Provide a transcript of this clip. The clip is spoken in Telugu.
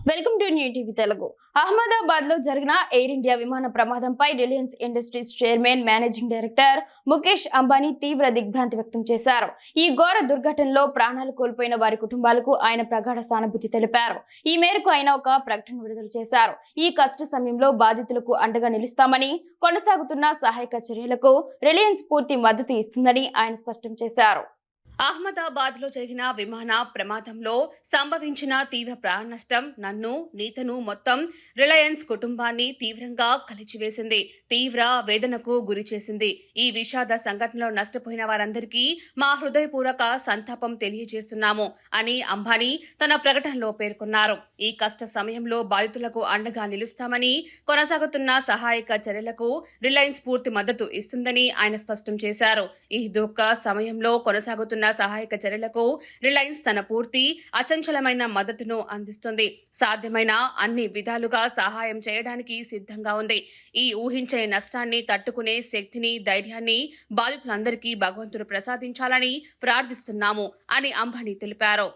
Welcome to new TV Telugu. Ahmedabad లో జరిగిన ఎయిర్ ఇండియా విమాన ప్రమాదంపై Reliance Industries chairman managing director Mukesh Ambani తీవ్ర దిగ్భ్రాంతి వ్యక్తం చేశారు. ఈ ఘోర దుర్ఘటనలో ప్రాణాలు కోల్పోయిన వారి కుటుంబాలకు ఆయన ప్రగాఢ సానుభూతి తెలిపారు. ఈ మేరకు ఆయన ఒక ప్రకటన విడుదల చేశారు. ఈ కష్ట సమయంలో బాధితులకు అండగా నిలుస్తామని, కొనసాగుతున్న సహాయక చర్యలకు రిలయన్స్ పూర్తి మద్దతు ఇస్తుందని ఆయన స్పష్టం చేశారు. అహ్మదాబాద్ లో జరిగిన విమాన ప్రమాదంలో సంభవించిన తీవ్ర ప్రాణ నష్టం నన్ను, నీతను మొత్తం రిలయన్స్ కుటుంబాన్ని తీవ్రంగా కలిచివేసింది, తీవ్ర వేదనకు గురి చేసింది. ఈ విషాద సంఘటనలో నష్టపోయిన వారందరికీ మా హృదయపూర్వక సంతాపం తెలియజేస్తున్నాము అని అంబానీ తన ప్రకటనలో పేర్కొన్నారు. ఈ కష్ట సమయంలో బాధితులకు అండగా నిలుస్తామని, కొనసాగుతున్న సహాయక చర్యలకు రిలయన్స్ పూర్తి మద్దతు ఇస్తుందని ఆయన స్పష్టం చేశారు. ఈ దుఃఖ సమయంలో కొనసాగుతున్న సహాయక చర్యలకు రిలయన్స్ తన పూర్తి అచంచలమైన మద్దతును అందిస్తుంది. సాధ్యమైన అన్ని విధాలుగా సహాయం చేయడానికి సిద్ధంగా ఉంది. ఈ ఊహించని నష్టాన్ని తట్టుకునే శక్తిని, ధైర్యాన్ని బాధితులందరికీ భగవంతుడు ప్రసాదించాలని ప్రార్థిస్తున్నాము అని అంబానీ తెలిపారు.